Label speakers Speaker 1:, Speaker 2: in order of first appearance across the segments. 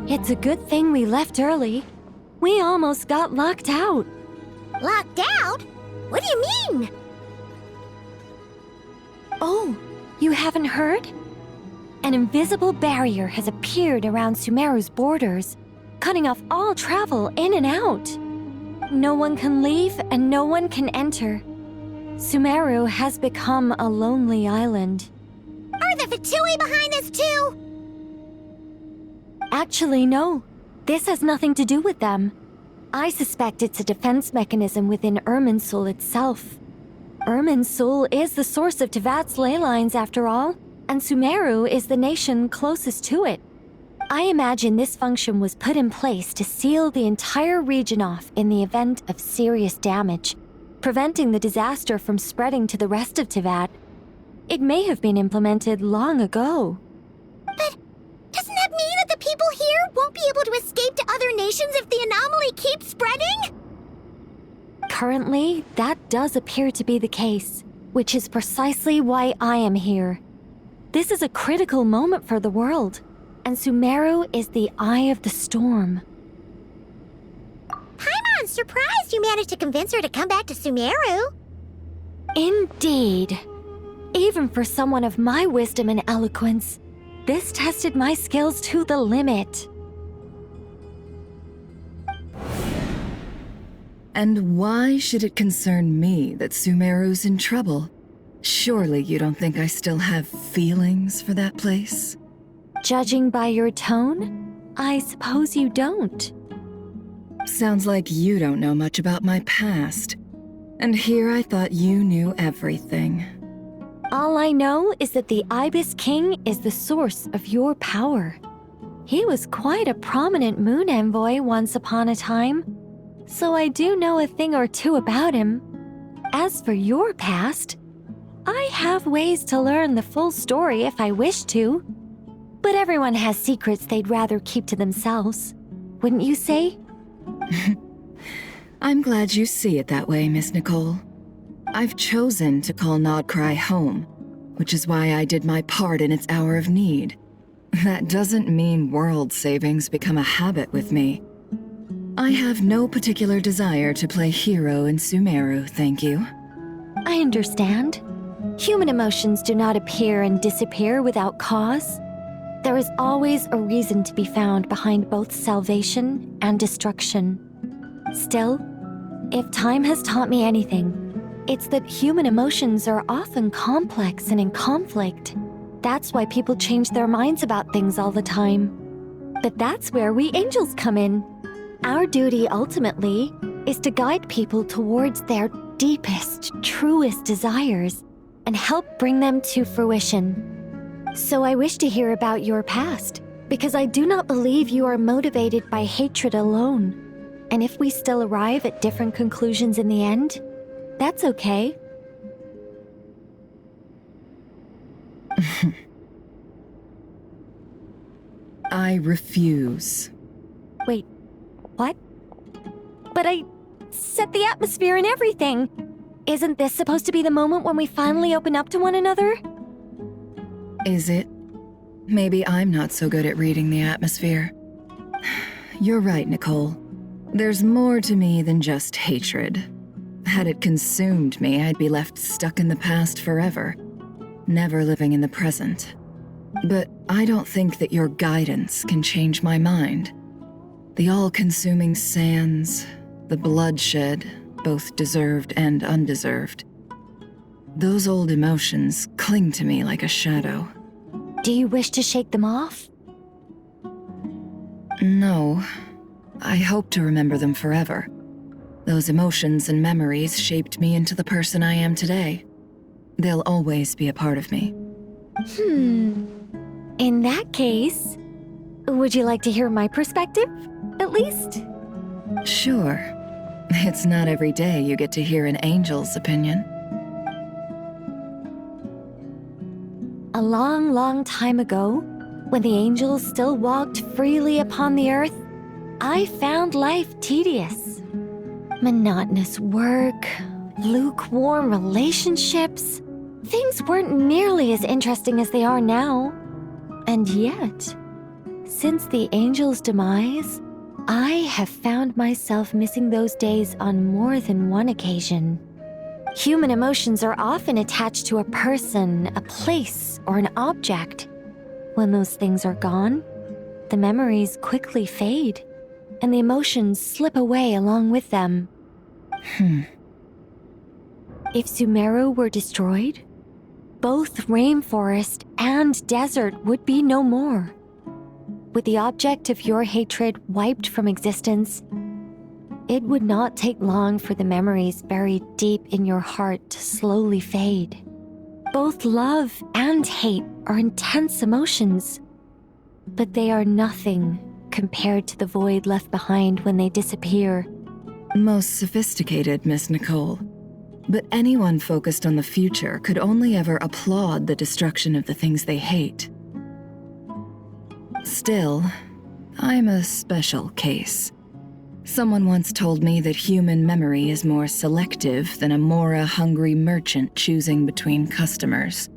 Speaker 1: It's a good thing we left early. We almost got locked out.
Speaker 2: Locked out? What do you mean?
Speaker 1: Oh, you haven't heard? An invisible barrier has appeared around Sumeru's borders, cutting off all travel in and out. No one can leave and no one can enter. Sumeru has become a lonely island.
Speaker 2: Are the Fatui behind this too?
Speaker 1: Actually, no. This has nothing to do with them. I suspect it's a defense mechanism within Irminsul itself. Irminsul is the source of Tevat's ley lines after all, and Sumeru is the nation closest to it. I imagine this function was put in place to seal the entire region off in the event of serious damage, preventing the disaster from spreading to the rest of Tevat. It may have been implemented long ago.
Speaker 2: But doesn't that mean that the people here won't be able to escape to other nations if the anomaly keeps spreading?
Speaker 1: Currently, that does appear to be the case, which is precisely why I am here. This is a critical moment for the world, and Sumeru is the eye of the storm.
Speaker 2: Paimon's surprised you managed to convince her to come back to Sumeru.
Speaker 1: Indeed. Even for someone of my wisdom and eloquence, this tested my skills to the limit.
Speaker 3: And why should it concern me that Sumeru's in trouble? Surely you don't think I still have feelings for that place?
Speaker 1: Judging by your tone, I suppose you don't.
Speaker 3: Sounds like you don't know much about my past. And here I thought you knew everything.
Speaker 1: All I know is that the Ibis King is the source of your power. He was quite a prominent moon envoy once upon a time, so I do know a thing or two about him. As for your past, I have ways to learn the full story if I wish to. But everyone has secrets they'd rather keep to themselves, wouldn't you say?
Speaker 3: I'm glad you see it that way, Miss Nicole. I've chosen to call Nodcry home, which is why I did my part in its hour of need. That doesn't mean world savings become a habit with me. I have no particular desire to play hero in Sumeru, thank you.
Speaker 1: I understand. Human emotions do not appear and disappear without cause. There is always a reason to be found behind both salvation and destruction. Still, if time has taught me anything, it's that human emotions are often complex and in conflict. That's why people change their minds about things all the time. But that's where we angels come in. Our duty ultimately is to guide people towards their deepest, truest desires and help bring them to fruition. So I wish to hear about your past, because I do not believe you are motivated by hatred alone. And if we still arrive at different conclusions in the end, that's okay.
Speaker 3: I refuse.
Speaker 1: Wait, what? But I set the atmosphere and everything. Isn't this supposed to be the moment when we finally open up to one another?
Speaker 3: Is it? Maybe I'm not so good at reading the atmosphere. You're right, Nicole. There's more to me than just hatred. Had it consumed me, I'd be left stuck in the past forever, never living in the present. But I don't think that your guidance can change my mind. The all-consuming sands, the bloodshed, both deserved and undeserved. Those old emotions cling to me like a shadow.
Speaker 1: Do you wish to shake them off?
Speaker 3: No. I hope to remember them forever. Those emotions and memories shaped me into the person I am today. They'll always be a part of me.
Speaker 1: In that case, would you like to hear my perspective, at least?
Speaker 3: Sure. It's not every day you get to hear an angel's opinion.
Speaker 1: A long, long time ago, when the angels still walked freely upon the earth, I found life tedious. Monotonous work, lukewarm relationships. Things weren't nearly as interesting as they are now. And yet, Since the angel's demise, I have found myself missing those days on more than one occasion. Human emotions are often attached to a person, a place, or an object. When those things are gone, the memories quickly fade, and the emotions slip away along with them. If Sumeru were destroyed, both rainforest and desert would be no more. With the object of your hatred wiped from existence, it would not take long for the memories buried deep in your heart to slowly fade. Both love and hate are intense emotions, but they are nothing compared to the void left behind when they disappear.
Speaker 3: Most sophisticated, Miss Nicole. But anyone focused on the future could only ever applaud the destruction of the things they hate. Still, I'm a special case. Someone once told me that human memory is more selective than a Mora-hungry merchant choosing between customers.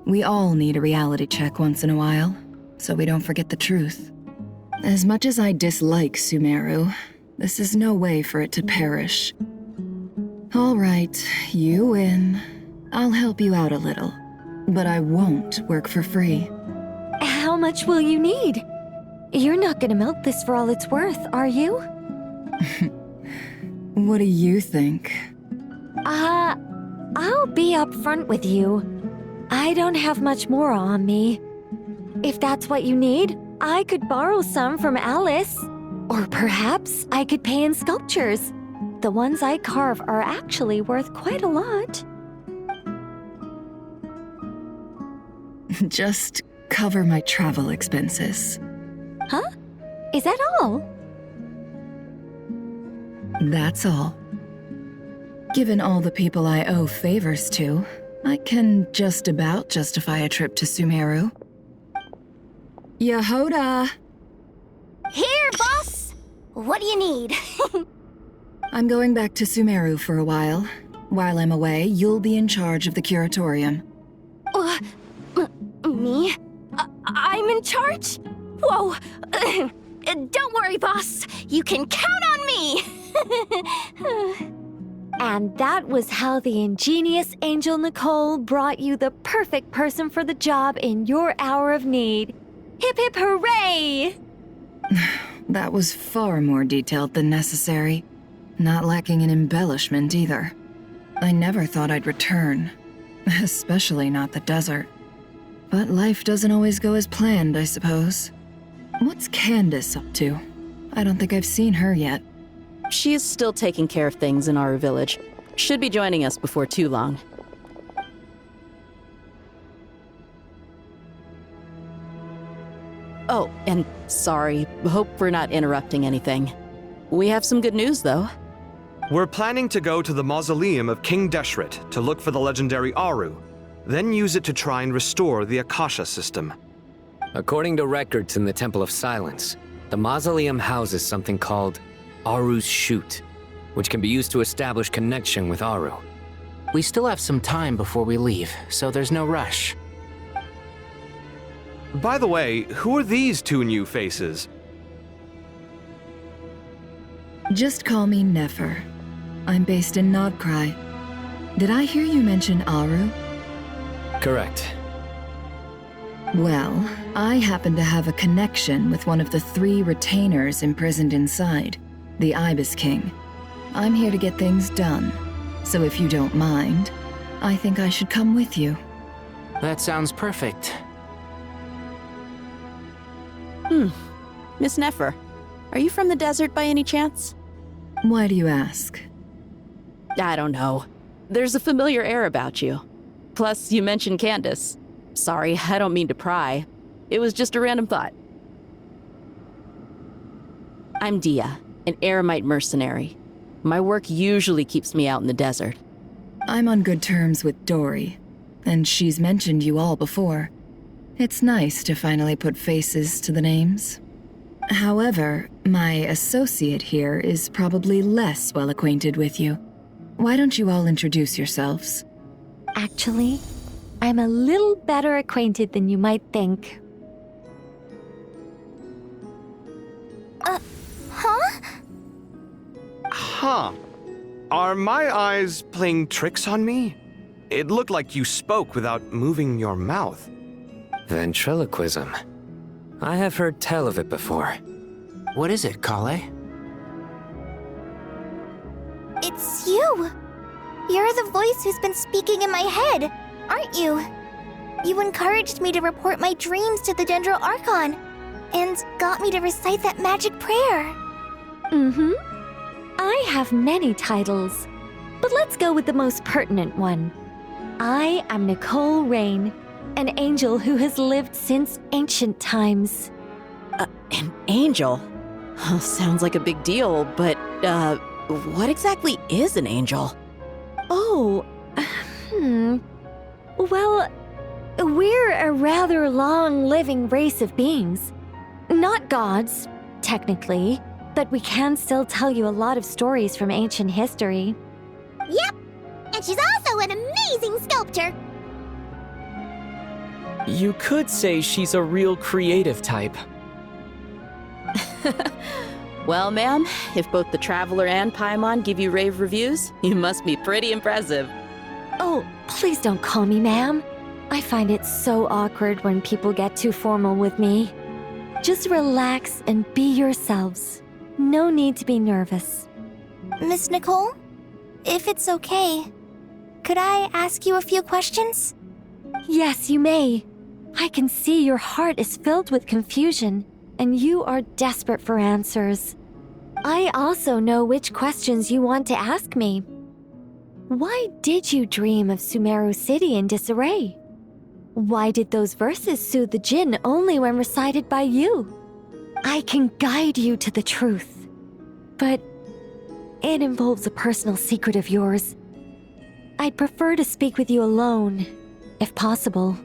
Speaker 3: We all need a reality check once in a while, so we don't forget the truth. As much as I dislike Sumeru, this is no way for it to perish. All right, you win. I'll help you out a little, but I won't work for free.
Speaker 1: How much will you need? You're not gonna milk this for all it's worth, are you?
Speaker 3: What do you think?
Speaker 1: I'll be upfront with you. I don't have much more on me. If that's what you need, I could borrow some from Alice. Or perhaps I could pay in sculptures. The ones I carve are actually worth quite a lot.
Speaker 3: Just cover my travel expenses.
Speaker 1: Huh? Is that all?
Speaker 3: That's all. Given all the people I owe favors to, I can just about justify a trip to Sumeru. Yehoda!
Speaker 2: Here, boss! What do you need?
Speaker 3: I'm going back to Sumeru for a while. While I'm away, you'll be in charge of the curatorium.
Speaker 2: Me? I'm in charge? Whoa! Don't worry, boss. You can count on me!
Speaker 1: And that was how the ingenious Angel Nicole brought you the perfect person for the job in your hour of need. Hip hip hooray!
Speaker 3: That was far more detailed than necessary. Not lacking in embellishment either. I never thought I'd return. Especially not the desert. But life doesn't always go as planned, I suppose. What's Candace up to? I don't think I've seen her yet.
Speaker 4: She is still taking care of things in our village. Should be joining us before too long. Oh, and sorry. Hope we're not interrupting anything. We have some good news, though.
Speaker 5: We're planning to go to the mausoleum of King Deshret to look for the legendary Aru, then use it to try and restore the Akasha system.
Speaker 6: According to records in the Temple of Silence, the mausoleum houses something called Aru's Chute, which can be used to establish connection with Aru.
Speaker 7: We still have some time before we leave, so there's no rush.
Speaker 5: By the way, who are these two new faces?
Speaker 3: Just call me Nefer. I'm based in Nodcry. Did I hear you mention Aru?
Speaker 6: Correct.
Speaker 3: Well, I happen to have a connection with one of the 3 retainers imprisoned inside, the Ibis King. I'm here to get things done, so if you don't mind, I think I should come with you.
Speaker 7: That sounds perfect.
Speaker 4: Miss Nefer, are you from the desert by any chance?
Speaker 3: Why do you ask?
Speaker 4: I don't know. There's a familiar air about you. Plus, you mentioned Candace. Sorry, I don't mean to pry. It was just a random thought. I'm Dia, an eremite mercenary. My work usually keeps me out in the desert.
Speaker 3: I'm on good terms with Dory, and she's mentioned you all before. It's nice to finally put faces to the names. However, my associate here is probably less well acquainted with you. Why don't you all introduce yourselves?
Speaker 1: Actually, I'm a little better acquainted than you might think.
Speaker 5: Huh. Are my eyes playing tricks on me? It looked like you spoke without moving your mouth.
Speaker 6: Ventriloquism. I have heard tell of it before.
Speaker 7: What is it, Kale?
Speaker 8: It's you! You're the voice who's been speaking in my head, aren't you? You encouraged me to report my dreams to the Dendro Archon, and got me to recite that magic prayer.
Speaker 1: Mm-hmm. I have many titles, but let's go with the most pertinent one. I am Nicole Rain, an angel who has lived since ancient times.
Speaker 4: An angel? Sounds like a big deal, but, what exactly is an angel?
Speaker 1: Oh, Well, we're a rather long-living race of beings. Not gods, technically, but we can still tell you a lot of stories from ancient history.
Speaker 8: Yep, and she's also an amazing sculptor.
Speaker 9: You could say she's a real creative type.
Speaker 4: Well, ma'am, if both the Traveler and Paimon give you rave reviews, you must be pretty impressive.
Speaker 1: Oh, please don't call me ma'am. I find it so awkward when people get too formal with me. Just relax and be yourselves. No need to be nervous.
Speaker 8: Miss Nicole, if it's okay, could I ask you a few questions?
Speaker 1: Yes, you may. I can see your heart is filled with confusion, and you are desperate for answers. I also know which questions you want to ask me. Why did you dream of Sumeru City in disarray? Why did those verses soothe the Jinn only when recited by you? I can guide you to the truth, but it involves a personal secret of yours. I'd prefer to speak with you alone, if possible.